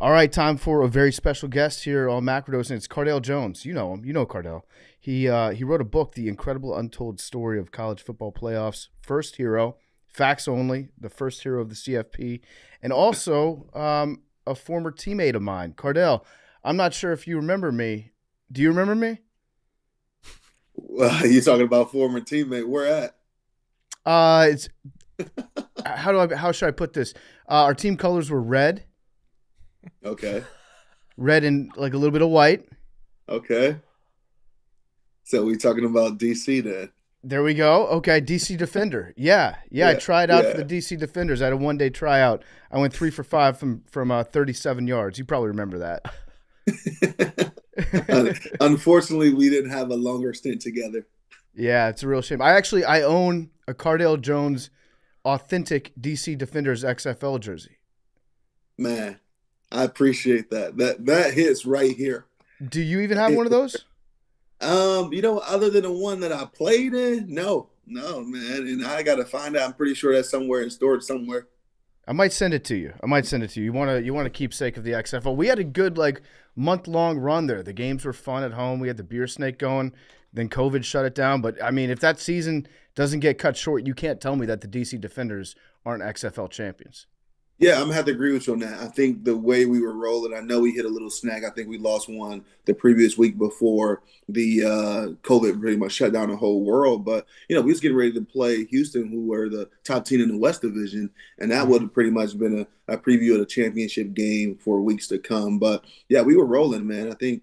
All right, time for a very special guest here on Macrodosing. It's Cardale Jones. You know him. You know Cardale. He wrote a book, The Incredible Untold Story of College Football Playoffs. First hero, facts only, the first hero of the CFP, and also a former teammate of mine. Cardale, I'm not sure if you remember me. Do you remember me? Well, you talking about former teammate? Where at? It's how should I put this? Our team colors were Okay. red and like a little bit of white. Okay. So we talking about DC then? There we go. Okay, DC Defender. Yeah. I Yeah. tried out for the Yeah. DC Defenders. I had a 1 day tryout. I went 3 for 5 from 37 yards. You probably remember that. Unfortunately, we didn't have a longer stint together. Yeah, it's a real shame. I own a Cardale Jones authentic DC Defenders XFL jersey. Man, I appreciate that. That hits right here. Do you even have one of those? Other than the one that I played in, no, man. And I gotta find out. I'm pretty sure that's somewhere in storage somewhere. I might send it to you. You want to keep sake of the XFL. We had a good month-long run there. The games were fun at home. We had the beer snake going. Then COVID shut it down. But I mean, if that season doesn't get cut short, you can't tell me that the DC Defenders aren't XFL champions. Yeah, I'm gonna have to agree with you on that. I think the way we were rolling, I know we hit a little snag. I think we lost one the previous week before the COVID pretty much shut down the whole world. But we was getting ready to play Houston, who were the top team in the West Division, and that would Mm-hmm. have pretty much been a preview of the championship game for weeks to come. But yeah, we were rolling, man. I think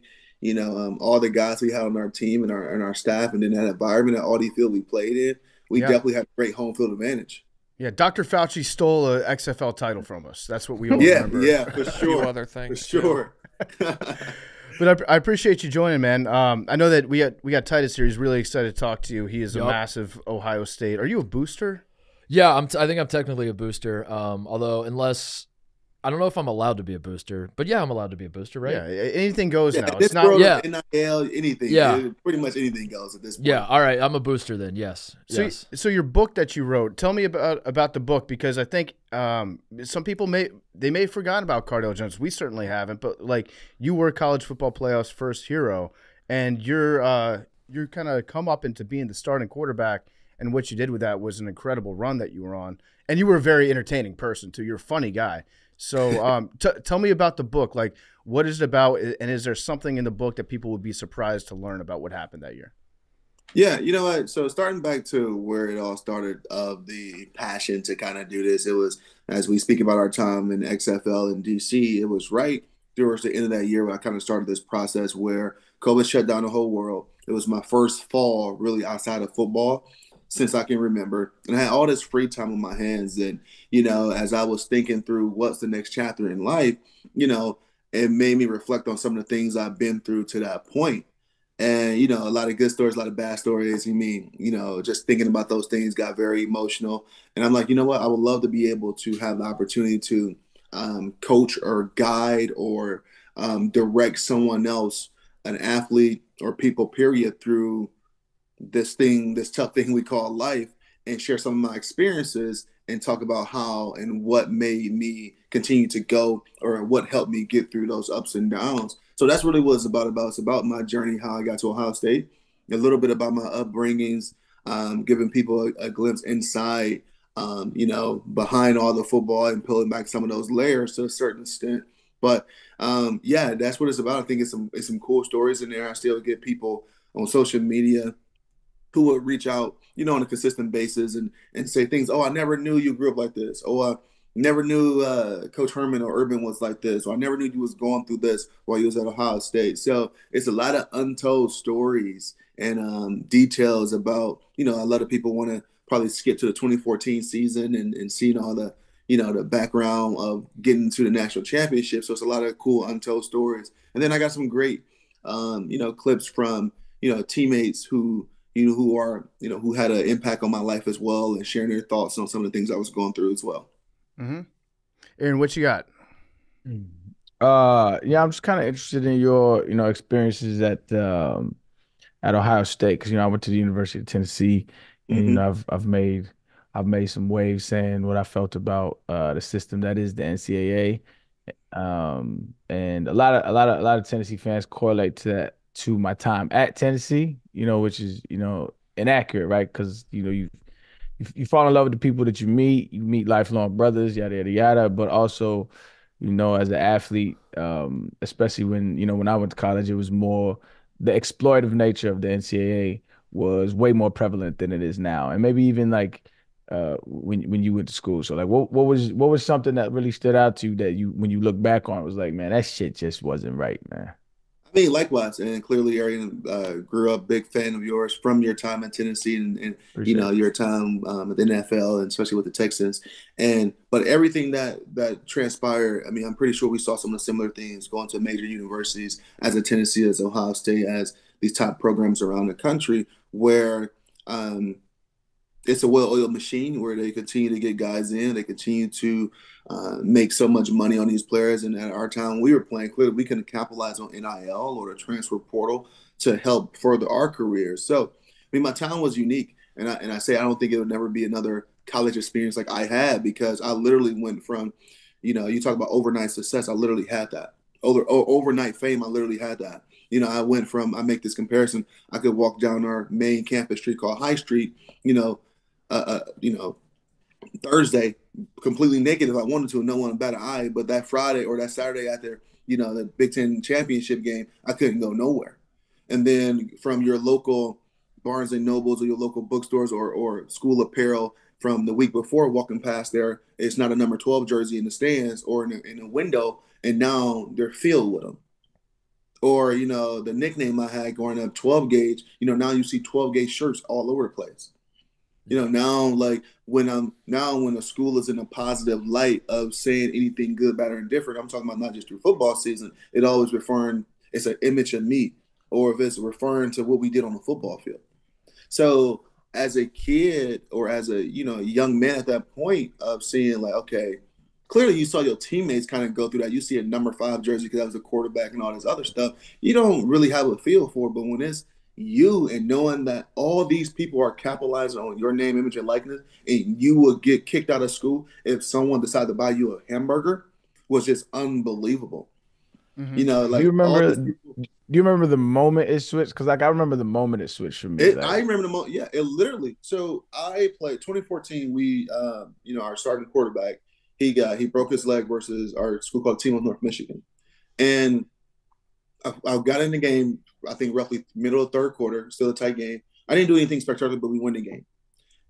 all the guys we had on our team and our staff, and then that environment at Audi Field we played in, we Yeah. definitely had a great home field advantage. Yeah, Dr. Fauci stole a XFL title from us. That's what we all Yeah, remember. yeah, for A few sure, other for things too. sure. But I appreciate you joining, man. I know that we got Titus here. He's really excited to talk to you. He is a Yup. massive Ohio State. Are you a booster? Yeah, I think I'm technically a booster. Although unless I don't know if I'm allowed to be a booster, but yeah, I'm allowed to be a booster, right? Yeah, anything goes Yeah, now. this It's not. world Yeah. of NIL, anything, Yeah. pretty much anything goes at this point. Yeah. All right, I'm a booster then. Yes. So, Yes. so your book that you wrote. Tell me about the book because I think some people may have forgotten about Cardale Jones. We certainly haven't. But you were college football playoffs first hero, and you're kind of come up into being the starting quarterback. And what you did with that was an incredible run that you were on, and you were a very entertaining person too. You're a funny guy. So tell me about the book. Like, what is it about, and is there something in the book that people would be surprised to learn about what happened that year? Yeah, you know what? So starting back to where it all started, of the passion to kind of do this, it was as we speak about our time in XFL in DC. It was right towards the end of that year when I kind of started this process where COVID shut down the whole world. It was my first fall really outside of football since I can remember, and I had all this free time on my hands. And as I was thinking through what's the next chapter in life, it made me reflect on some of the things I've been through to that point. And a lot of good stories, a lot of bad stories. Just thinking about those things got very emotional. And I'm like, you know what? I would love to be able to have the opportunity to coach or guide or direct someone else, an athlete or people, period, through this tough thing we call life, and share some of my experiences and talk about how and what made me continue to go, or what helped me get through those ups and downs. So that's really what it's about. It's about my journey, how I got to Ohio State, a little bit about my upbringings, giving people a glimpse inside, behind all the football, and peeling back some of those layers to a certain extent. But yeah, that's what it's about. I think it's some cool stories in there. I still get people on social media who would reach out, on a consistent basis, and say things. Oh, I never knew you grew up like this. Oh, I never knew Coach Herman or Urban was like this. Or I never knew you was going through this while you was at Ohio State. So it's a lot of untold stories and details about, a lot of people want to probably skip to the 2014 season and seeing all the background of getting to the national championship. So it's a lot of cool untold stories. And then I got some great, clips from, teammates who had an impact on my life as well, and sharing their thoughts on some of the things I was going through as well. Mm-hmm. Aaron, what you got? Yeah, I'm just kind of interested in your, experiences at Ohio State because I went to the University of Tennessee, and Mm-hmm. I've made some waves saying what I felt about the system that is the NCAA, And a lot of Tennessee fans correlate to that, to my time at Tennessee, which is, inaccurate, right? Because, you fall in love with the people that you meet lifelong brothers, yada yada yada. But also, as an athlete, especially when I went to college, it was more the exploitative nature of the NCAA was way more prevalent than it is now, and maybe even like when you went to school. So like, what was something that really stood out to you that you when you look back on it was like, man, that shit just wasn't right, man. I mean, likewise, and clearly, Arian grew up big fan of yours from your time in Tennessee and Appreciate it. your time at the NFL and especially with the Texans. And but everything that transpired, I mean, I'm pretty sure we saw some of the similar things going to major universities as a Tennessee, as Ohio State, as these top programs around the country, where um, it's a well-oiled machine where they continue to get guys in. They continue to make so much money on these players. And at our time, we were playing clearly, we couldn't capitalize on NIL or the transfer portal to help further our careers. So, I mean, my time was unique, and I say I don't think it would never be another college experience like I had because I literally went from, you talk about overnight success. I literally had that. Overnight fame. I literally had that. I went from. I make this comparison. I could walk down our main campus street called High Street. You know, you know, Thursday completely naked if I wanted to, no one bat an eye. But that Friday or that Saturday after, the Big Ten championship game, I couldn't go nowhere. And then from your local Barnes and Nobles or your local bookstores or school apparel from the week before walking past there, it's not a number 12 jersey in the stands or in a window, and now they're filled with them. Or, the nickname I had growing up, 12 gauge, now you see 12 gauge shirts all over the place. Now like when a school is in a positive light of saying anything good, bad, or indifferent, I'm talking about not just through football season. It always referring it's an image of me, or if it's referring to what we did on the football field. So as a kid or as a young man at that point of seeing like, okay, clearly you saw your teammates kind of go through that. You see a number 5 jersey because that was a quarterback and all this other stuff. You don't really have a feel for it, but when it's you and knowing that all these people are capitalizing on your name, image, and likeness, and you will get kicked out of school if someone decided to buy you a hamburger was just unbelievable. Mm-hmm. Do you Like all remember? these Do people. you remember the moment it switched? Because like I remember the moment it switched for me. I Like, remember the moment. Yeah, it literally. So I played 2014. We, our starting quarterback, he broke his leg versus our school called Team of North Michigan, and I got in the game. I think roughly middle of third quarter, still a tight game. I didn't do anything spectacular, but we won the game.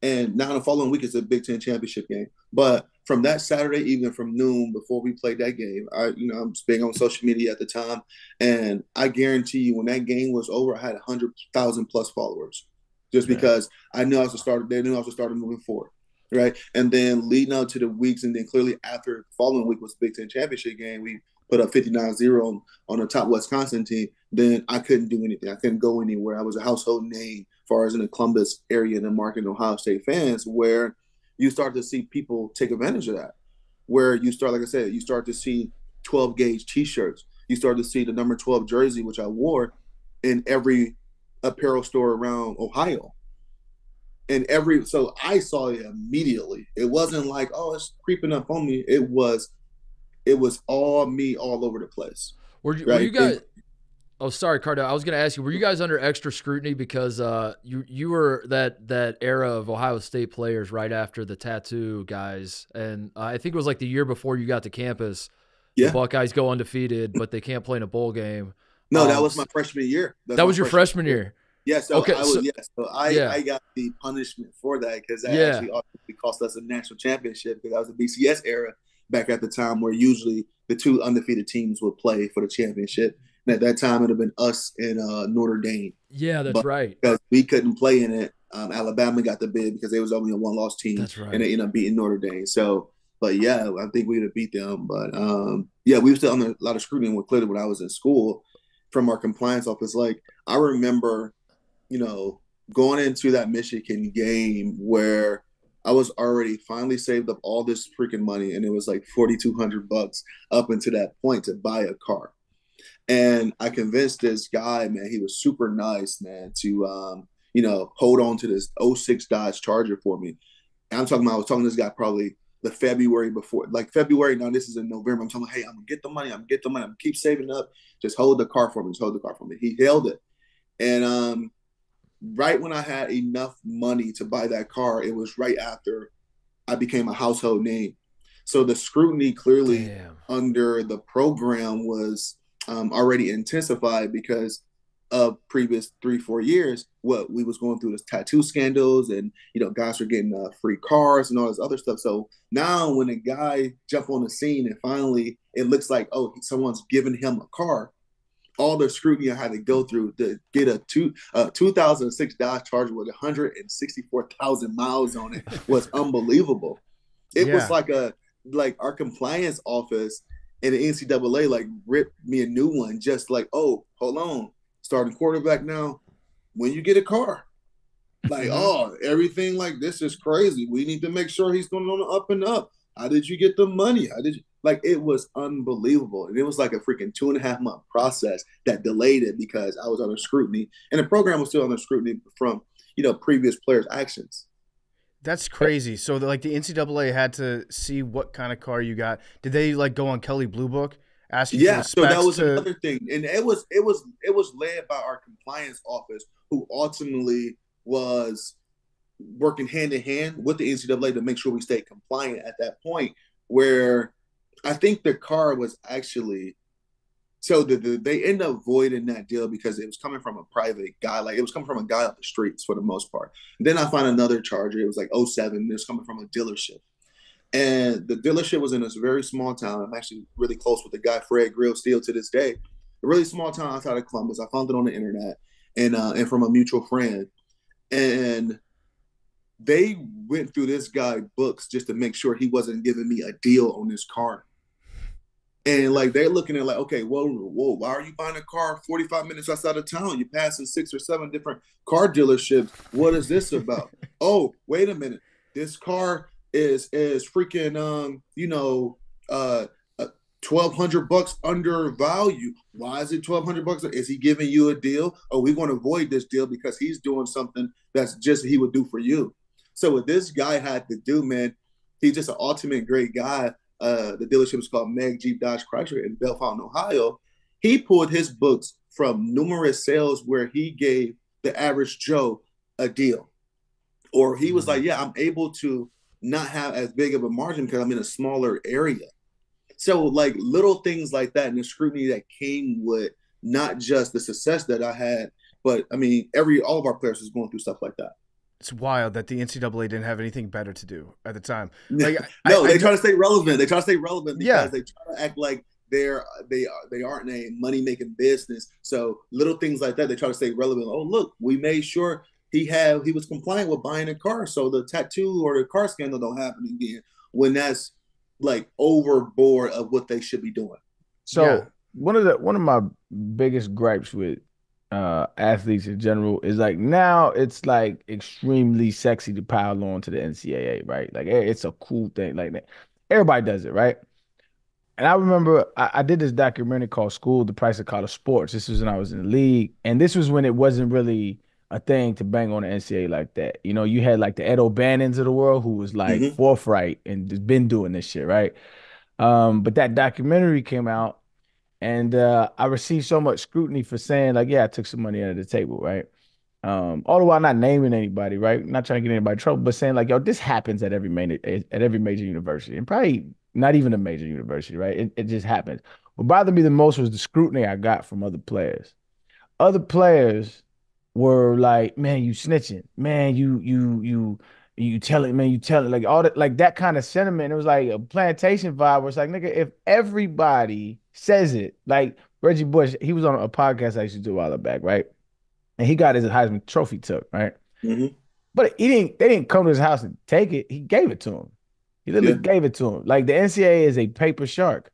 And now the following week is a Big Ten championship game. But from that Saturday evening, from noon before we played that game, I'm big on social media at the time, and I guarantee you, when that game was over, I had 100,000 plus followers, just man, because I knew I was a starter. They knew I was a starter moving forward, right? And then leading up to the weeks, and then clearly after the following week was the Big Ten championship game, we put up 59-0 on the top Wisconsin team. Then I couldn't do anything. I couldn't go anywhere. I was a household name as far as in the Columbus area and the market Ohio State fans, where you start to see people take advantage of that. Where you start, like I said, you start to see 12 gauge T-shirts. You start to see the number 12 jersey, which I wore in every apparel store around Ohio. So I saw it immediately. It wasn't like, oh, it's creeping up on me. It was all me all over the place, Were you right? guys? Oh, sorry, Cardale. I was going to ask you, were you guys under extra scrutiny because you were that era of Ohio State players right after the tattoo guys, and I think it was like the year before you got to campus. The Yeah. Buckeyes go undefeated, but they can't play in a bowl game. No, that was my freshman year. That was your freshman year. Yeah, so Okay, I was so yeah, I got the punishment for that because that yeah, actually ultimately cost us a national championship because that was the BCS era back at the time where usually the 2 undefeated teams would play for the championship. And at that time, it would have been us and Notre Dame. yeah. That's But right. because we couldn't play in it, Alabama got the bid because they was only a 1-loss team, That's right. and they ended up beating Notre Dame. So, but yeah, I think we would have beat them. But yeah, we were still under a lot of scrutiny with clearly when I was in school from our compliance office. Like I remember, going into that Michigan game where I was already finally saved up all this freaking money, and it was like $4,200 up until that point to buy a car. And I convinced this guy, man, he was super nice, man, to hold on to this '06 Dodge Charger for me. And I was talking to this guy probably the February before, like February. Now this is in November. I'm telling him, hey, I'm gonna get the money. I'm gonna get the money. I'm gonna keep saving up. Just hold the car for me. Just hold the car for me. He held it, and right when I had enough money to buy that car, it was right after I became a household name. So the scrutiny clearly under the program was already intensified because of previous 3-4 years, what we was going through this tattoo scandals, and guys were getting free cars and all this other stuff. So now when a guy jump on the scene and finally it looks like, oh, someone's giving him a car, all the scrutiny I had to go through to get a 2006 Dodge Charger with 164,000 miles on it was unbelievable. It was like our compliance office and the NCAA like ripped me a new one, just like, oh, hold on, starting quarterback now. When you get a car, like, oh, everything like this is crazy. We need to make sure he's going on the up and up. How did you get the money? How did you? Like, it was unbelievable. And it was like a freaking 2.5-month process that delayed it because I was under scrutiny. And the program was still under scrutiny from, previous players' actions. That's crazy. So, like, the NCAA had to see what kind of car you got. Did they, like, go on Kelley Blue Book? Ask you for the specs? So that was another thing. And it was led by our compliance office, who ultimately was working hand in hand with the NCAA to make sure we stayed compliant at that point, where I think the car was actually so they ended up voiding that deal because it was coming from a private guy. Like, it was coming from a guy off the streets for the most part. And then I found another Charger. It was like 07. It was coming from a dealership. And the dealership was in this very small town. I'm actually really close with the guy, Fred Grill, still to this day. A really small town outside of Columbus. I found it on the internet and from a mutual friend. And they went through this guy books just to make sure he wasn't giving me a deal on this car. And like, they're looking at like, okay, whoa, why are you buying a car 45 minutes outside of town? You're passing 6 or 7 different car dealerships. What is this about? Oh, wait a minute. This car is freaking $1,200 under value. Why is it $1,200? Is he giving you a deal? Oh, we want to avoid this deal because he's doing something that's just he would do for you. So what this guy had to do, man, he's just an ultimate great guy. The dealership is called Meg Jeep Dodge Chrysler in Bellefontaine, Ohio. He pulled his books from numerous sales where he gave the average Joe a deal. Or he was like, yeah, I'm able to not have as big of a margin because I'm in a smaller area. So like little things like that and the scrutiny that came with not just the success that I had, but I mean, all of our players was going through stuff like that. It's wild that the NCAA didn't have anything better to do at the time. Like, they try to stay relevant. They try to stay relevant because they try to act like they aren't a money making business. So little things like that, they try to stay relevant. Oh, look, we made sure he was compliant with buying a car, so the tattoo or the car scandal don't happen again. When that's like overboard of what they should be doing. So one of my biggest gripes with athletes in general is like, now it's like extremely sexy to pile on to the NCAA, right? Like, it's a cool thing. Like, everybody does it, right? And I remember I did this documentary called School, The Price of College Sports. This was when I was in the league. And this was when it wasn't really a thing to bang on the NCAA like that. You had like the Ed O'Bannons of the world who was like forthright and just been doing this shit, right? But that documentary came out, and I received so much scrutiny for saying, like, yeah, I took some money under the table, right? All the while not naming anybody, right? Not trying to get anybody in trouble, but saying like, yo, this happens at every major university, and probably not even a major university, right? It just happens. What bothered me the most was the scrutiny I got from other players. Other players were like, man, you snitching, man, you telling, man, you telling, like all that, like that kind of sentiment. It was like a plantation vibe where it's like, nigga, if everybody says it, like Reggie Bush, he was on a podcast I used to do a while back, right? And he got his Heisman Trophy took, right? But they didn't come to his house and take it. He gave it to him. He literally gave it to him. Like, the NCAA is a paper shark.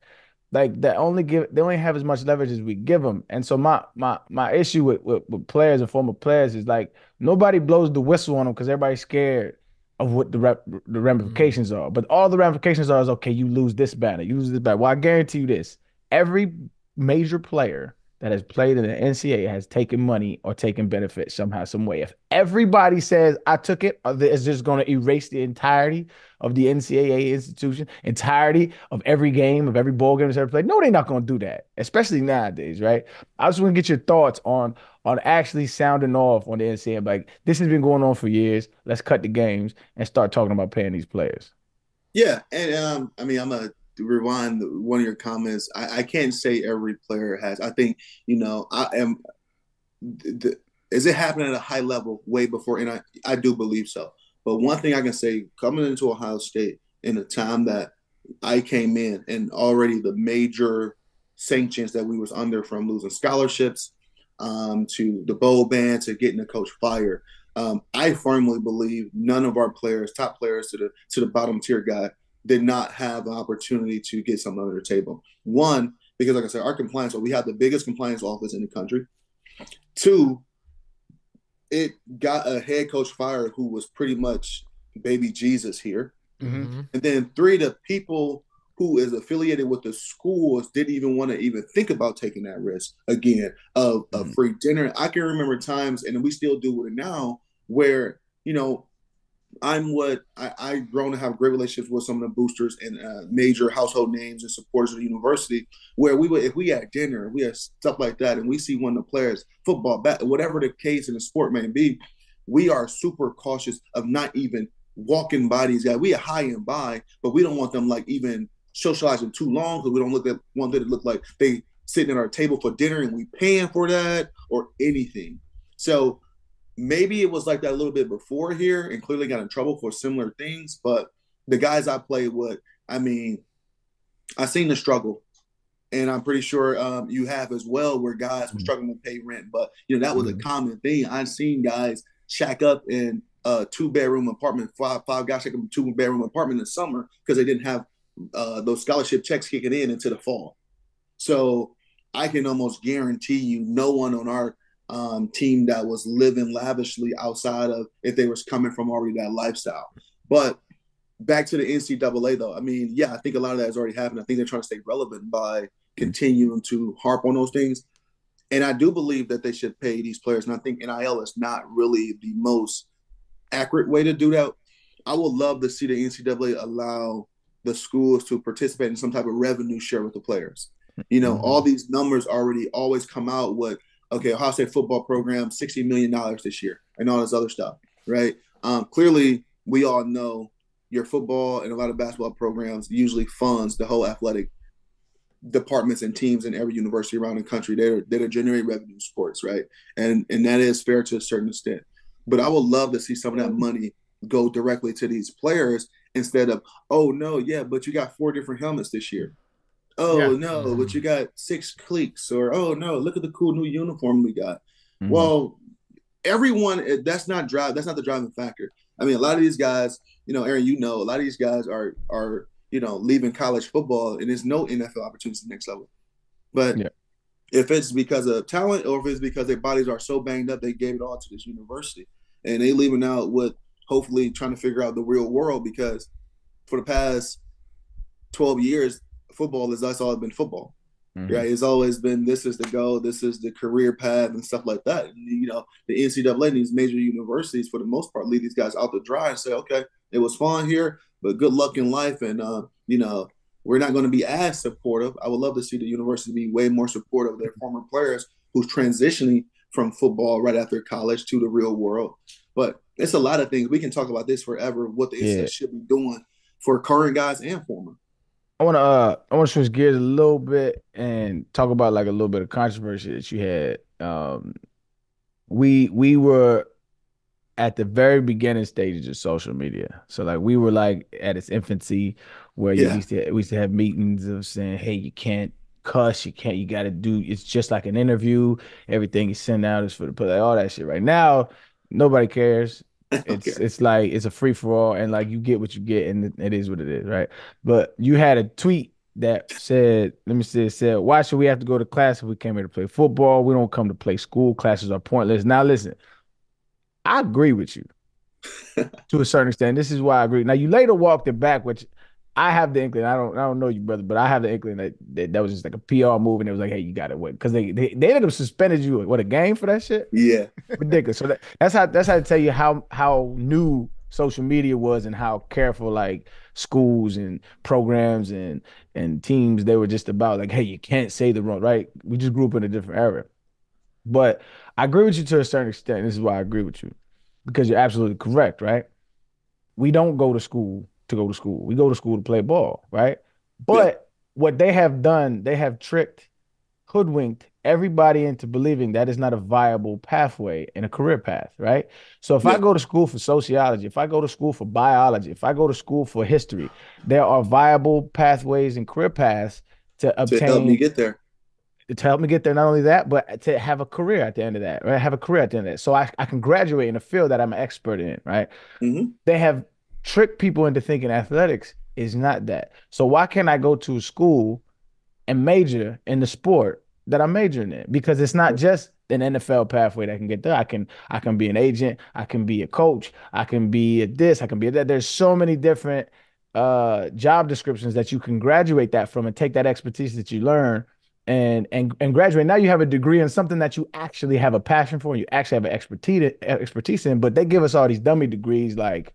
Like, they only have as much leverage as we give them. And so my issue with players and former players is like, nobody blows the whistle on them because everybody's scared of what the ramifications are. But all the ramifications are is, okay, you lose this banner, you lose this banner. Well, I guarantee you this: every major player that has played in the NCAA has taken money or taken benefit somehow, some way. If everybody says I took it, it's just going to erase the entirety of the NCAA institution, entirety of every game, of every bowl game that's ever played. No, they're not going to do that, especially nowadays, right? I just want to get your thoughts on actually sounding off on the NCAA. Like, this has been going on for years. Let's cut the games and start talking about paying these players. Yeah, and I mean, I'm gonna rewind one of your comments. I can't say every player has. I think I am. Is it happening at a high level way before? And I do believe so. But one thing I can say, coming into Ohio State in the time that I came in, and already the major sanctions that we was under, from losing scholarships to the bowl ban to getting the coach fired. I firmly believe none of our players, top players to the bottom tier guy, did not have an opportunity to get something under the table. One, because like I said, our compliance, we have the biggest compliance office in the country. Two, it got a head coach fired who was pretty much baby Jesus here. Mm-hmm. And then three, the people who is affiliated with the schools didn't even want to even think about taking that risk again of free dinner. I can remember times, and we still do it now, where I've grown to have great relationships with some of the boosters and major household names and supporters of the university, where if we had dinner, we had stuff like that, and we see one of the players, football, whatever the case in the sport may be, we are super cautious of not even walking by these guys. We are high and by, but we don't want them like even socializing too long, because we don't want them to look like they sitting at our table for dinner and we paying for that or anything. So maybe it was like that a little bit before here, and clearly got in trouble for similar things. But the guys I played with, I mean, I seen the struggle, and I'm pretty sure you have as well, where guys were struggling to pay rent. But that was a common thing. I've seen guys shack up in a 2-bedroom apartment, five guys shack up in a 2-bedroom apartment in the summer because they didn't have those scholarship checks kicking in into the fall. So I can almost guarantee you, no one on our team that was living lavishly outside of, if they was coming from already that lifestyle. But back to the NCAA though, I mean, yeah, I think a lot of that has already happened. I think they're trying to stay relevant by continuing to harp on those things. And I do believe that they should pay these players. And I think NIL is not really the most accurate way to do that. I would love to see the NCAA allow the schools to participate in some type of revenue share with the players. All these numbers already always come out with, okay, Ohio State football program, $60 million this year, and all this other stuff, right? Clearly, we all know your football and a lot of basketball programs usually funds the whole athletic departments and teams in every university around the country. They're generate revenue sports, right? And that is fair to a certain extent. But I would love to see some of that money go directly to these players instead of, oh, no, yeah, but you got 4 different helmets this year. Oh, no, but you got 6 cleats. Or, oh, no, look at the cool new uniform we got. Well, everyone, that's not the driving factor. I mean, a lot of these guys, Arian, a lot of these guys are leaving college football, and there's no NFL opportunities at the next level. But if it's because of talent, or if it's because their bodies are so banged up, they gave it all to this university, and they leaving out with hopefully trying to figure out the real world, because for the past 12 years, that's all been football. Right? It's always been, this is the goal, this is the career path and stuff like that. And, the NCAA and these major universities, for the most part, leave these guys out to dry and say, okay, it was fun here, but good luck in life. And, we're not going to be as supportive. I would love to see the university be way more supportive of their former players who's transitioning from football right after college to the real world. But it's a lot of things. We can talk about this forever, what the NCAA should be doing for current guys and former. I want to switch gears a little bit and talk about like a little bit of controversy that you had. We were at the very beginning stages of social media, so like we were like at its infancy, where we used to have meetings of saying, hey, you can't cuss, you got to do, it's just like an interview, everything you send out is for the play, all that shit. Right now, nobody cares. It's like it's a free for all, and like you get what you get, and it is what it is, right? But you had a tweet that said, it said, why should we have to go to class if we came here to play football? We don't come to play school. Classes are pointless. Now listen, I agree with you to a certain extent. This is why I agree. Now you later walked it back, which I have the inkling. I don't know you, brother, but I have the inkling that was just like a PR move, and it was like, hey, you got to win because they ended up suspended you what a game for that shit. Yeah, Ridiculous. So that's how to tell you how new social media was and how careful like schools and programs and teams they were just about like, hey, you can't say the wrong right. We just grew up in a different era. But I agree with you to a certain extent. This is why I agree with you because you're absolutely correct, right? We don't go to school to go to school. We go to school to play ball, right? yeah, But what they have done, they have tricked, hoodwinked everybody into believing that is not a viable pathway in a career path, right? So if I yeah. go to school for sociology, if I go to school for biology, if I go to school for history, there are viable pathways and career paths to To help me obtain get there. to help me get there. Not only that, but to have a career at the end of that, right? Have a career at the end of that. So I can graduate in a field that I'm an expert in, right? Hmm. They have tricked people into thinking athletics is not that. So why can't I go to school and major in the sport that I'm majoring in? Because it's not just an NFL pathway that can get there. I can be an agent, I can be a coach, I can be a this, I can be a that. There's so many different job descriptions that you can graduate that from and take that expertise that you learn and graduate. Now you have a degree in something that you actually have a passion for and you actually have an expertise in, but they give us all these dummy degrees like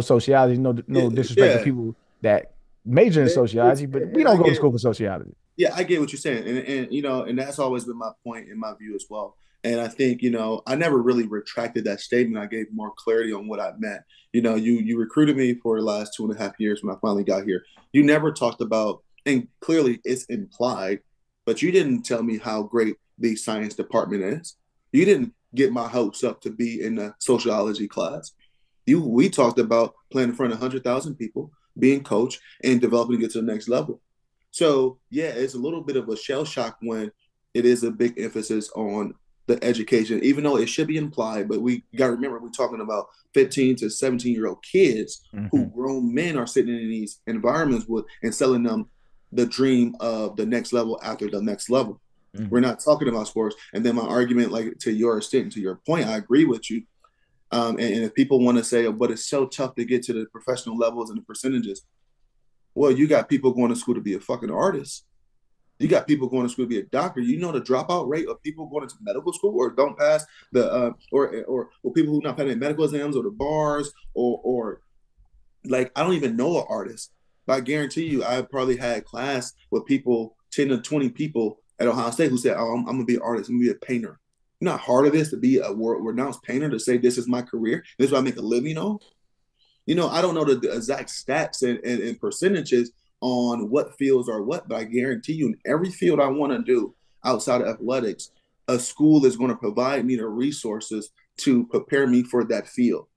sociology, no Yeah, disrespect to yeah. people that major in sociology, but we And don't I go to get, school for sociology. yeah, I get what you're saying, and that's always been my point in my view as well. And I think I never really retracted that statement. I gave more clarity on what I meant. You recruited me for the last 2.5 years when I finally got here. You never talked about, and clearly it's implied, but you didn't tell me how great the science department is. You didn't get my hopes up to be in the sociology class. We talked about playing in front of 100,000 people, being coach, and developing to get to the next level. So yeah, it's a little bit of a shell shock when it is a big emphasis on the education, even though it should be implied. But we got to remember we're talking about 15 to 17-year-old kids who Mm-hmm. grown men are sitting in these environments with and selling them the dream of the next level after the next level. Mm-hmm. We're not talking about sports. And then my argument, like to your extent, to your point, I agree with you. And if people want to say, but it's so tough to get to the professional levels and the percentages, well, you got people going to school to be a fucking artist. You got people going to school to be a doctor. You know the dropout rate of people going into medical school or don't pass the or people who not passing medical exams or the bars or like I don't even know an artist, but I guarantee you I probably had class with people 10 to 20 people at Ohio State who said, "Oh, I'm gonna be an artist. I'm gonna be a painter." You know how hard it is to be a world renowned painter to say this is my career. This is what I make a living on. I don't know the exact stats and percentages on what fields are what, but I guarantee you, in every field I want to do outside of athletics, a school is going to provide me the resources to prepare me for that field.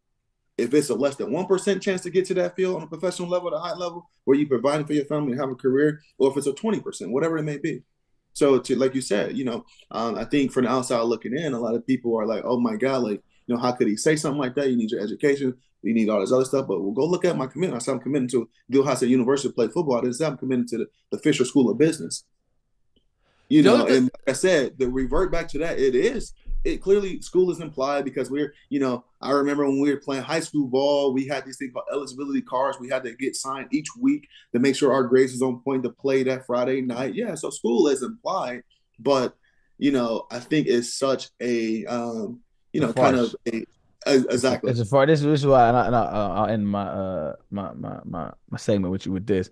If it's a less than 1% chance to get to that field on a professional level, at a high level, where you providing for your family and have a career, or if it's a 20%, whatever it may be. So, like you said, I think from the outside looking in, a lot of people are like, "Oh my God, like, how could he say something like that? You need your education, you need all this other stuff." But we'll go look at my commitment. I said I'm committed to Gilhasa State University to play football. I didn't say I'm committed to the Fisher School of Business. The other And like I said, the revert back to that, it clearly school is implied because I remember when we were playing high school ball, we had these things called eligibility cards. We had to get signed each week to make sure our grades is on point to play that Friday night. Yeah, so school is implied, but I think it's such a It's a kind of farce. exactly. It's a farce. This is why, I'll end my segment with you with this.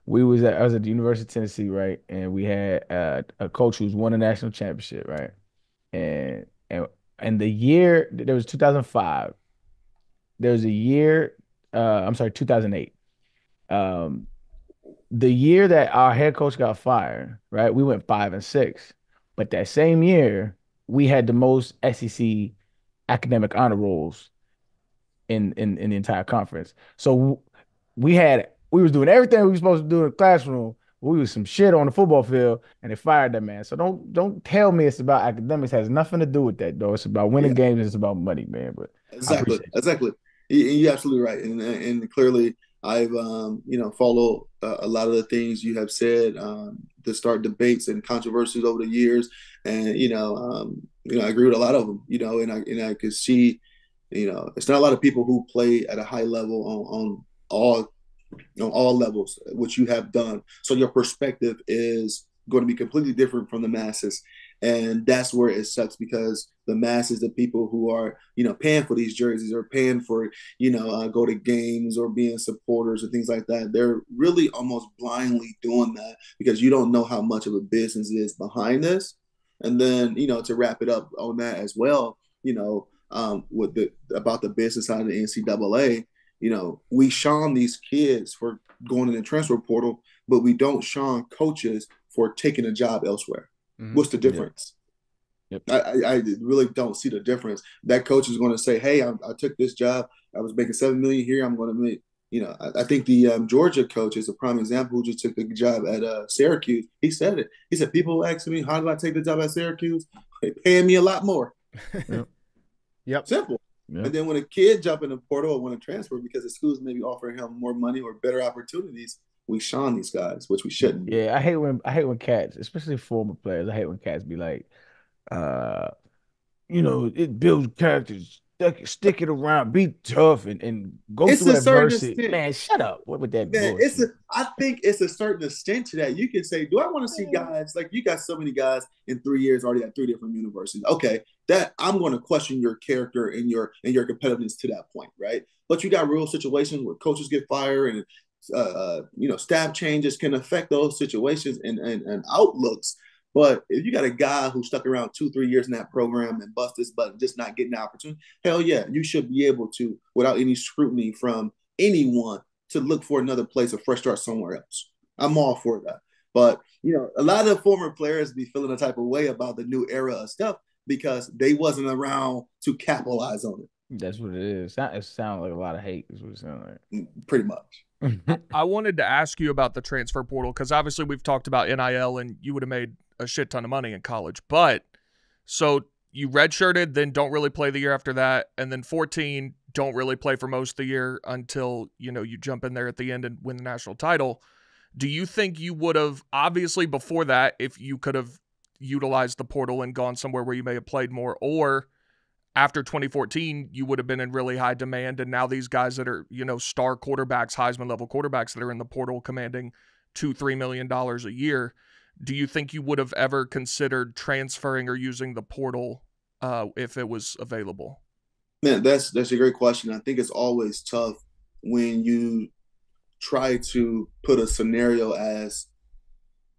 I was at the University of Tennessee, right, and we had a coach who's won a national championship, right, and and the year there was 2005. There was a year, I'm sorry, 2008. Um, the year that our head coach got fired, right, we went 5-6. But that same year, we had the most SEC academic honor rolls in the entire conference. So we was doing everything we were supposed to do in the classroom. We was some shit on the football field, and they fired that man. So don't tell me it's about academics. It has nothing to do with that, though. It's about winning Yeah. games. It's about money, man. But I Exactly, appreciate exactly. You're absolutely right, and clearly I've followed a lot of the things you have said to start debates and controversies over the years, and I agree with a lot of them. And I could see, it's not a lot of people who play at a high level on all on all levels, which you have done. So your perspective is going to be completely different from the masses. And that's where it sucks, because the masses, the people who are, paying for these jerseys or paying for, go to games or being supporters or things like that, they're really almost blindly doing that because you don't know how much of a business is behind this. And then, to wrap it up on that as well, about the business side of the NCAA, we shun these kids for going in the transfer portal, but we don't shun coaches for taking a job elsewhere. Mm-hmm. What's the difference? Yep. I really don't see the difference. That coach is going to say, hey, I took this job. I was making $7 million here. I'm going to make, I think the Georgia coach is a prime example who just took the job at Syracuse. He said it. He said, people asking me, how did I take the job at Syracuse? They're paying me a lot more. Yep. Simple. Yep. And then when a kid jump in the portal or want to transfer because the schools maybe offering him more money or better opportunities, we shun these guys, which we shouldn't. Yeah, I hate when cats, especially former players, I hate when cats be like, it builds characters, stick it around, be tough, and go through adversity. Man, shut up. What would that be? I think it's a certain extent to that. You can say, do I want to see guys, like you got so many guys in 3 years already at 3 different universities. Okay, that I'm going to question your character and your competitiveness to that point, right? But you got real situations where coaches get fired and staff changes can affect those situations and outlooks. But if you got a guy who stuck around 2-3 years in that program and bust this button, just not getting the opportunity, hell yeah, you should be able to, without any scrutiny from anyone, to look for another place, a fresh start somewhere else. I'm all for that. But, a lot of former players be feeling a type of way about the new era of stuff because they wasn't around to capitalize on it. That's what it is. It sounds like a lot of hate is what it sounds like. Pretty much. I wanted to ask you about the transfer portal because obviously we've talked about NIL and you would have made a shit ton of money in college. But so you redshirted, then don't really play the year after that. And then 14, don't really play for most of the year until, you jump in there at the end and win the national title. Do you think you would have, obviously before that, if you could have utilized the portal and gone somewhere where you may have played more, or after 2014, you would have been in really high demand, and now these guys that are, star quarterbacks, Heisman-level quarterbacks that are in the portal commanding $2-3 million a year, do you think you would have ever considered transferring or using the portal if it was available? Man, that's a great question. I think it's always tough when you try to put a scenario as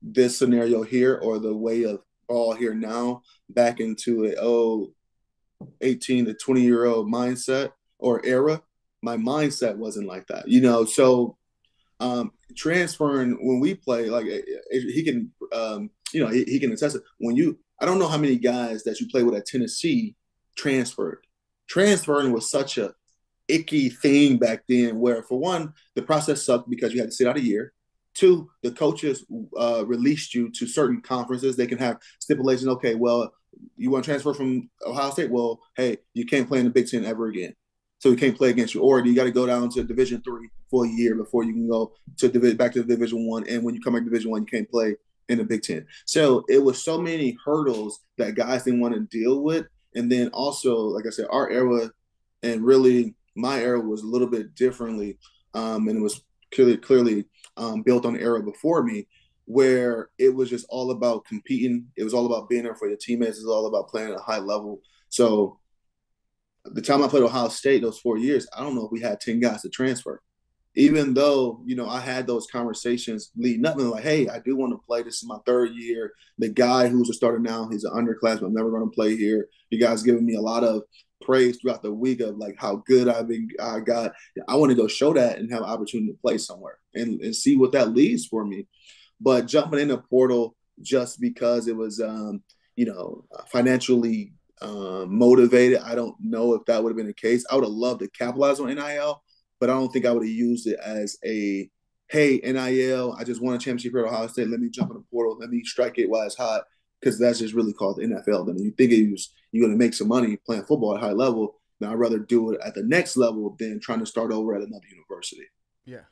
this scenario here or the way of ball here now back into a 18 to 20-year-old mindset or era. My mindset wasn't like that, so transferring when we play, like he can he can attest it. I don't know how many guys that you play with at Tennessee transferring was such a icky thing back then, where for one, the process sucked because you had to sit out a year. 2, the coaches released you to certain conferences. They can have stipulations. Okay, well, you want to transfer from Ohio State? Well, hey, you can't play in the Big Ten ever again. So we can't play against you. Or you got to go down to Division III for a year before you can go back to Division I. And when you come back to Division I, you can't play in the Big Ten. So it was so many hurdles that guys didn't want to deal with. And then also, like I said, our era and really my era was a little bit differently. And it was clearly built on the era before me, where it was just all about competing. It was all about being there for your teammates. It was all about playing at a high level. So the time I played Ohio State, those 4 years, I don't know if we had 10 guys to transfer. Even though, I had those conversations leading up and like, hey, I do want to play. This is my 3rd year. The guy who's a starter now, he's an underclassman. I'm never going to play here. You guys giving me a lot of praise throughout the week of like how good I got. I want to go show that and have an opportunity to play somewhere and see what that leads for me. But jumping in the portal just because it was, financially motivated, I don't know if that would have been the case. I would have loved to capitalize on NIL, but I don't think I would have used it as a, hey, NIL, I just won a championship here at Ohio State. Let me jump in the portal. Let me strike it while it's hot, because that's just really called the NFL. Then you think you're going to make some money playing football at a high level. Now I'd rather do it at the next level than trying to start over at another university. Yeah.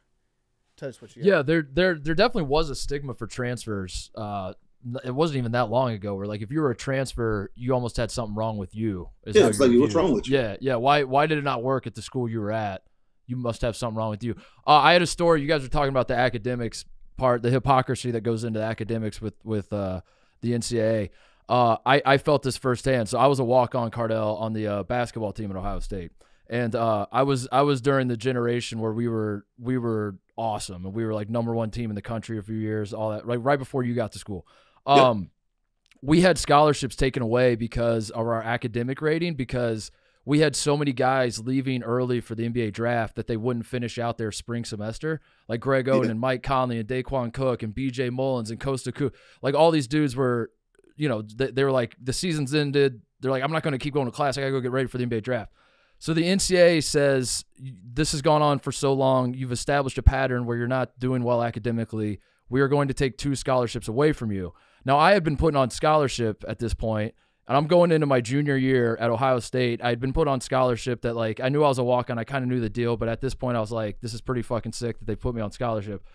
Tell us what you got. Yeah, there definitely was a stigma for transfers. It wasn't even that long ago where, like, if you were a transfer, you almost had something wrong with you. Yeah, it's like, what's wrong with you? Yeah. Why did it not work at the school you were at? you must have something wrong with you. I had a story. You guys were talking about the academics part, the hypocrisy that goes into academics with the NCAA. I felt this firsthand. So I was a walk-on Cardale on the basketball team at Ohio State, and I was during the generation where we were awesome, and we were like #1 team in the country a few years, all that, right before you got to school. We had scholarships taken away because of our academic rating, because we had so many guys leaving early for the NBA draft that they wouldn't finish out their spring semester, like Greg Oden and Mike Conley and Daquan Cook and BJ Mullins and Costa Ku. Like, all these dudes were, they were like, the season's ended. They're like, I'm not going to keep going to class. I got to go get ready for the NBA draft. So the NCAA says, this has gone on for so long. You've established a pattern where you're not doing well academically. We are going to take 2 scholarships away from you. Now, I had been put on scholarship at this point, and I'm going into my junior year at Ohio State. I had been put on scholarship that, like, I knew I was a walk-on. I kind of knew the deal, but at this point I was like, this is pretty fucking sick that they put me on scholarship.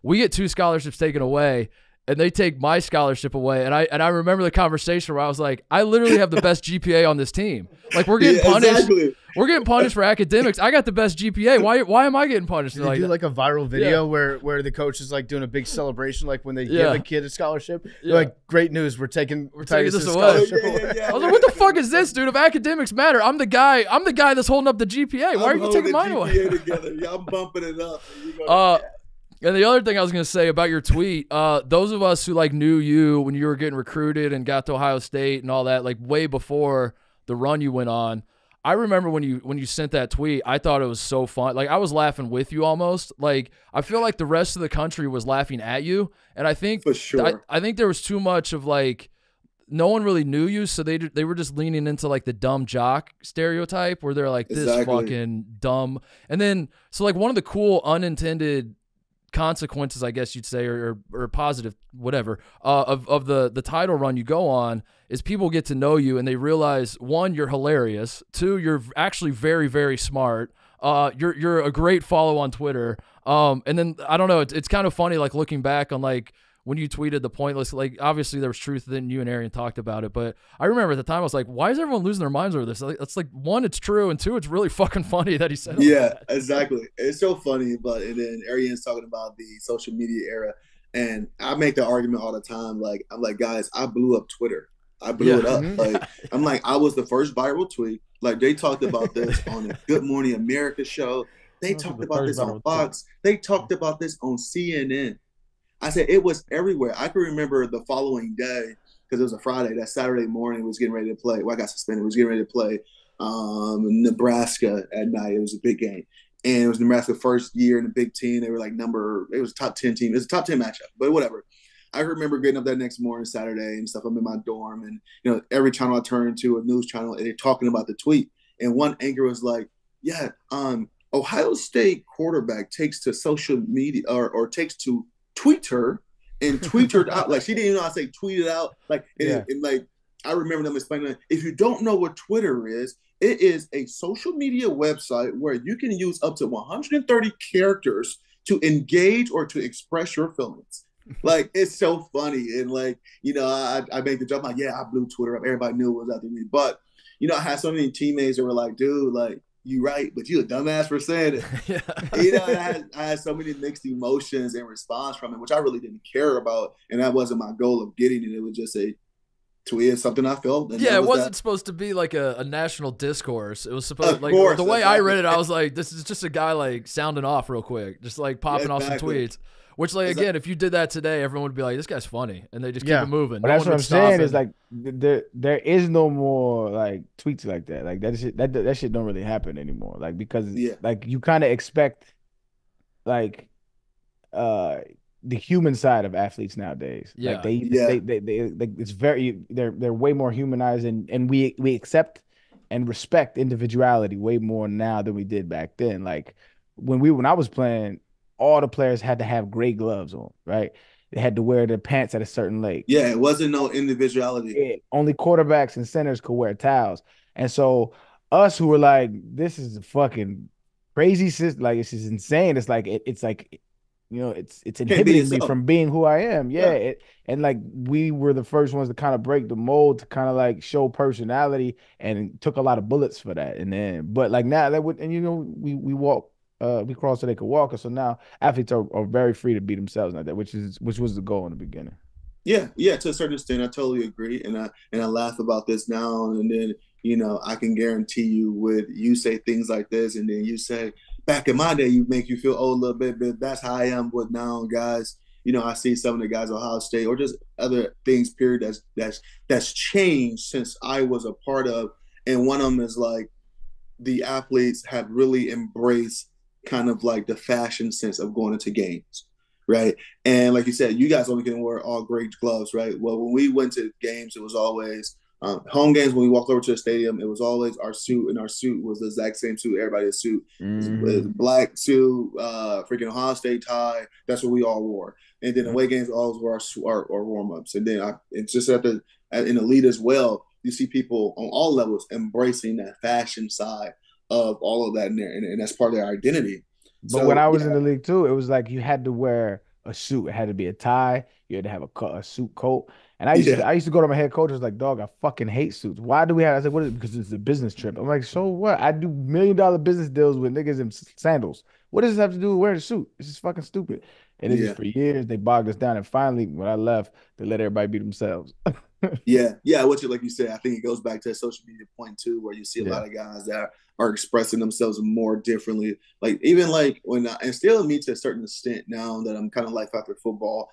We get 2 scholarships taken away, and they take my scholarship away. And I remember the conversation where I was like, I literally have the best GPA on this team. Like, we're getting punished. Exactly. We're getting punished for academics. I got the best GPA. Why am I getting punished? Did they do like a viral video where the coach is like doing a big celebration, like when they give a kid a scholarship? They're like, great news, we're taking this away. I was like, what the fuck is this, dude? If academics matter, I'm the guy that's holding up the GPA. Why are you taking mine away? Together. Yeah, I'm bumping it up. And the other thing I was going to say about your tweet, those of us who like knew you when you were getting recruited and got to Ohio State and all that, like way before the run you went on, I remember when you sent that tweet, I thought it was so fun. Like, I was laughing with you almost. Like, I feel like the rest of the country was laughing at you, and I think for sure. I think there was too much of, like, no one really knew you, so they were just leaning into like the dumb jock stereotype where they're like, this fucking dumb. And then so like one of the cool unintended consequences, I guess you'd say, or positive, whatever, of the title run you go on is people get to know you and they realize, 1, you're hilarious, 2, you're actually very, very smart, you're a great follow on Twitter, and then I don't know, it's kind of funny, like, looking back on, like, when you tweeted the pointless, like, obviously there was truth, then you and Arian talked about it, but I remember at the time I was like, why is everyone losing their minds over this? It's like, 1, it's true, and 2, it's really fucking funny that he said it. Yeah, exactly. It's so funny, and then Arian's talking about the social media era, and I make the argument all the time, like, I'm like, guys, I blew up Twitter. I blew it up. Like, I'm like, I was the first viral tweet. Like, they talked about this on the Good Morning America show. They talked about this on Fox. They talked about this on CNN. I said it was everywhere. I can remember the following day, because it was a Friday, that Saturday morning was getting ready to play. Well, I got suspended. Was getting ready to play Nebraska at night. It was a big game. And it was Nebraska's first year in the Big Ten. They were like it was a top 10 team. It was a top 10 matchup, but whatever. I remember getting up that next morning, Saturday, and stuff. I'm in my dorm, and every channel I turn to, a news channel, and they're talking about the tweet. And one anchor was like, "Yeah, Ohio State quarterback takes to social media or takes to Twitter and tweeted out, like, she didn't even know how to say tweeted out, like, and like, I remember them explaining that if you don't know what Twitter is, it is a social media website where you can use up to 130 characters to engage or to express your feelings." Like, it's so funny. And like, I made the joke, like, yeah, I blew Twitter up. Everybody knew it was after me. But, I had so many teammates that were like, dude, like, you right, but you a dumbass for saying it. I had so many mixed emotions and response from it, which I really didn't care about. And that wasn't my goal of getting it. It was just a tweet, something I felt. And it wasn't supposed to be like a national discourse. It was supposed, like, the way I read it, I was like, this is just a guy like sounding off real quick, just like popping off some tweets. Which, like, again, if you did that today, everyone would be like, this guy's funny. And they just keep it moving. But that's what I'm saying is, like, there is no more, like, tweets like that. Like, that shit don't really happen anymore. Like, because, like, you kind of expect, like, the human side of athletes nowadays. Yeah. Like, they like, it's very, they're way more humanized, and we accept and respect individuality way more now than we did back then. Like, when I was playing, all the players had to have gray gloves on, right? They had to wear their pants at a certain length. Yeah, it wasn't no individuality. Yeah, only quarterbacks and centers could wear towels. And so us who were like, this is a fucking crazy system, like, it's just insane. It's like it's Can't be inhibiting me yourself. from being who I am. Yeah. Yeah. And like we were the first ones to kind of break the mold, to kind of like show personality, and it took a lot of bullets for that. And then, but like now that would, and we walk, we crawl so they could walk. So now athletes are very free to be themselves like that, which was the goal in the beginning. Yeah, yeah, to a certain extent, I totally agree, and I laugh about this now, and then I can guarantee you, with you say things like this, and then you say back in my day, you make you feel old a little bit, but that's how I am with now, guys. I see some of the guys at Ohio State, or just other things, period, that's changed since I was a part of, and one of them is like the athletes have really embraced kind of like the fashion sense of going into games, right? And like you said, you guys only can wear all great gloves, right? Well, when we went to games, it was always home games. When we walked over to the stadium, it was always our suit, and our suit was the exact same suit. Everybody's suit, it was black suit, freaking Ohio State tie. That's what we all wore. And then away games always were our warm ups. And then it's just in the league as well. You see people on all levels embracing that fashion side of all of that in there, and that's part of their identity. But when I was in the league too, it was like you had to wear a suit. It had to be a tie. You had to have a suit coat. And I used to go to my head coach. I was like, dog, I fucking hate suits. Why do we have? I said, what is it? Because it's a business trip. I'm like, so what? I do $1 million business deals with niggas in sandals. What does this have to do with wearing a suit? It's just fucking stupid. And it's just for years they bogged us down. And finally, when I left, they let everybody be themselves. Yeah, which, like you said, I think it goes back to that social media point too, where you see a lot of guys that are expressing themselves more differently. Like even like and still me to a certain extent now that I'm kind of life after football,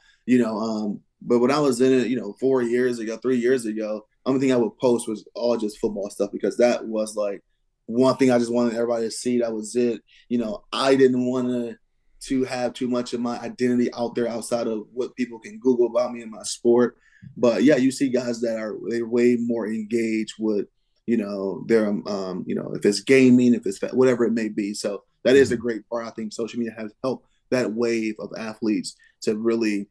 but when I was in it, 4 years ago, 3 years ago, the only thing I would post was all just football stuff, because that was like one thing I just wanted everybody to see. That was it. I didn't want to have too much of my identity out there outside of what people can Google about me and my sport. But yeah, you see guys they're way more engaged with, their if it's gaming, if it's whatever it may be. So that is a great part. I think social media has helped that wave of athletes to really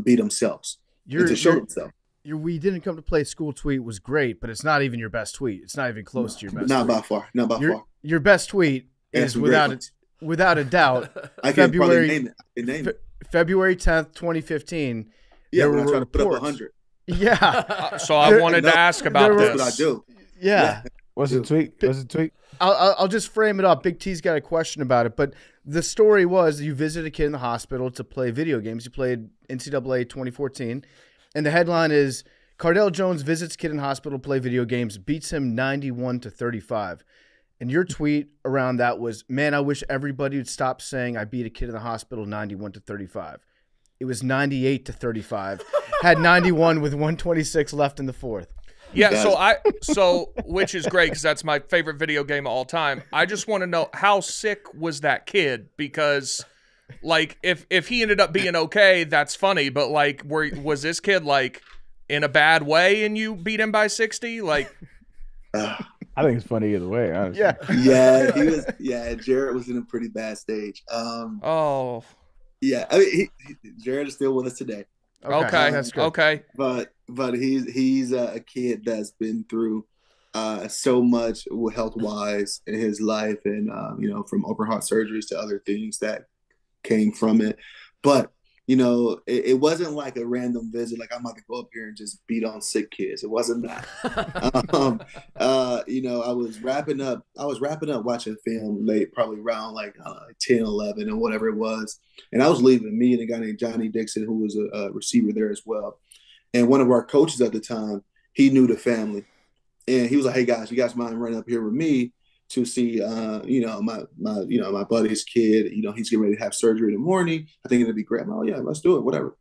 be themselves and to show themselves. We didn't come to play school tweet was great, but it's not even your best tweet. It's not even close to your best. Not tweet. by far. Not by far. Your best tweet is without a doubt. I can probably name it. February 10th, 2015. Yeah, when I try to put up 100. Yeah. So I wanted to ask about this. That's what I do. Yeah. What's the tweet? I'll just frame it up. Big T's got a question about it, but the story was you visited a kid in the hospital to play video games. You played NCAA 2014, and the headline is Cardale Jones visits kid in hospital to play video games, beats him 91-35. And your tweet around that was, man, I wish everybody would stop saying I beat a kid in the hospital 91-35. It was 98-35. Had 91 with 126 left in the fourth. Yeah, so which is great because that's my favorite video game of all time. I just want to know, how sick was that kid? Because like if he ended up being okay, that's funny, but like was this kid like in a bad way and you beat him by 60? Like I think it's funny either way, honestly. Yeah, he was. Yeah, Jared was in a pretty bad stage. Yeah, I mean, Jared is still with us today. Okay, that's good. Okay, but he's a kid that's been through so much health wise in his life, and from open heart surgeries to other things that came from it. But it wasn't like a random visit. Like I'm about to go up here and just beat on sick kids. It wasn't that. I was wrapping up watching film late, probably around like 10, 11 or whatever it was. And I was leaving, me and a guy named Johnny Dixon, who was a receiver there as well. And one of our coaches at the time, he knew the family. And he was like, hey guys, you guys mind running up here with me to see, my buddy's kid, he's getting ready to have surgery in the morning. I think it'd be great. I'm like, oh yeah, let's do it, whatever.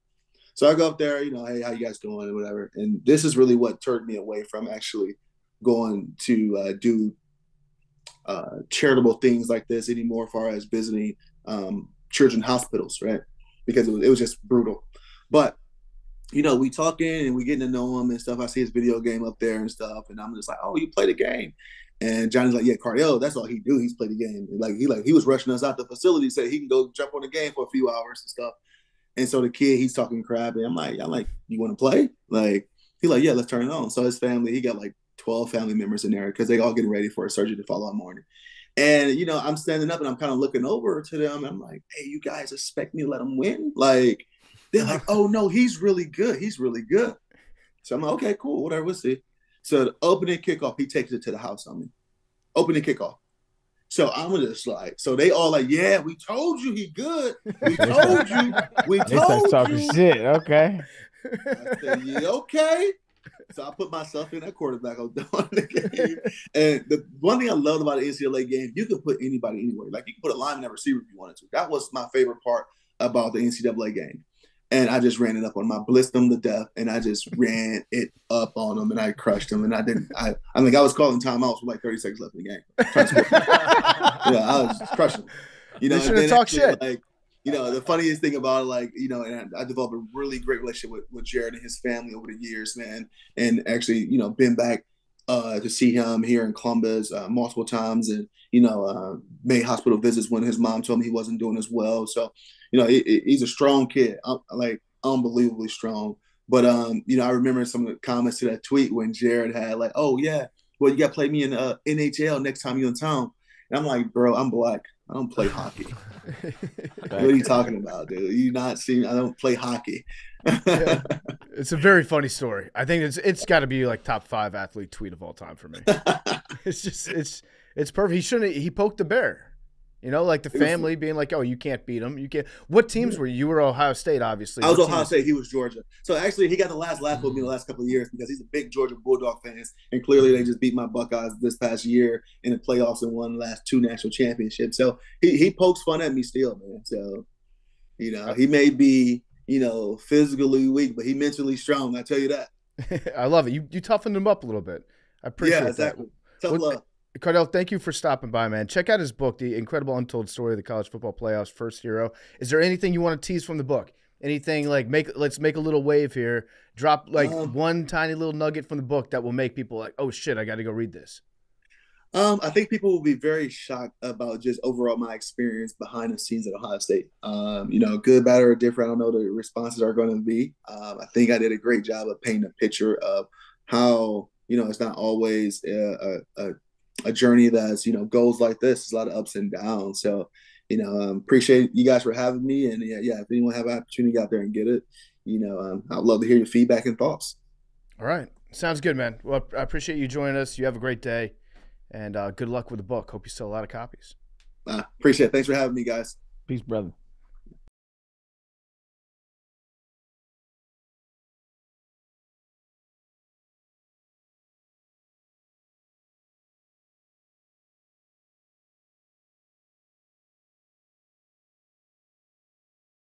So I go up there, hey, how you guys doing, and whatever. And this is really what turned me away from actually going to do charitable things like this anymore, as far as visiting children's hospitals, right? Because it was just brutal. But we talking and we getting to know him and stuff. I see his video game up there and stuff, and I'm just like, oh, you play the game. And Johnny's like, yeah, Cardale, that's all he do. He's played the game. He was rushing us out the facility, said he can go jump on the game for a few hours and stuff. And so the kid, he's talking crap, and I'm like, you want to play? Like, he's like, yeah, let's turn it on. So his family, he got like 12 family members in there because they all getting ready for a surgery the following morning. And, you know, I'm standing up and I'm kind of looking over to them. And I'm like, hey, you guys expect me to let him win? Like, they're like, oh, no, he's really good. He's really good. So I'm like, okay, cool, whatever, we'll see. So the opening kickoff, he takes it to the house on me. Opening kickoff. So I'm just like, so they all like, yeah, we told you he good. We told you. We They start told talking you. shit. Okay. I said, yeah, okay. So I put myself in that quarterback on the game. And the one thing I loved about the NCAA game, you could put anybody anywhere. Like you could put a lineman at receiver if you wanted to. That was my favorite part about the NCAA game. And I just ran it up on him. I blitzed him to death, and I just ran it up on him, and I crushed him. And I didn't. I mean, I was calling timeouts with like 30 seconds left in the game. Yeah, I was just crushing him. You know, they should have talked shit. Like, you know, the funniest thing about it, like, you know, and I developed a really great relationship with Jared and his family over the years, man. And actually, you know, been back to see him here in Columbus multiple times, and you know, made hospital visits when his mom told me he wasn't doing as well. So, you know, he's a strong kid, like unbelievably strong. But you know, I remember some of the comments to that tweet when Jared had like, "Oh yeah, well you got to play me in NHL next time you're in town." And I'm like, "Bro, I'm black. I don't play hockey." What are you talking about, dude? You not seeing? I don't play hockey. Yeah. It's a very funny story. I think it's got to be like top 5 athlete tweet of all time for me. It's just it's perfect. He poked the bear. You know, like the family being like, "Oh, you can't beat him. You can't." What teams were you? You were Ohio State, obviously. I was Ohio State. He was Georgia. So actually, he got the last laugh with me the last couple of years because he's a big Georgia Bulldog fan, and clearly they just beat my Buckeyes this past year in the playoffs and won the last 2 national championships. So he pokes fun at me still, man. So, you know, he may be, you know, physically weak, but he mentally strong. I tell you that. I love it. You toughened him up a little bit. I appreciate exactly. that. Tough love. Cardale, thank you for stopping by, man. Check out his book, The Incredible Untold Story of the College Football Playoffs First Hero. Is there anything you want to tease from the book? Anything like let's make a little wave here. Drop like one tiny little nugget from the book that will make people like, oh shit, I got to go read this. I think people will be very shocked about just overall my experience behind the scenes at Ohio State. You know, good, bad, or different. I don't know what the responses are going to be. I think I did a great job of painting a picture of how, you know, it's not always a journey that's, you know, goes like this. It's a lot of ups and downs. So, you know, appreciate you guys for having me. And yeah, if anyone have an opportunity out there and get it, you know, I'd love to hear your feedback and thoughts. All right. Sounds good, man. Well, I appreciate you joining us. You have a great day, and good luck with the book. Hope you sell a lot of copies. Appreciate it. Thanks for having me, guys. Peace, brother.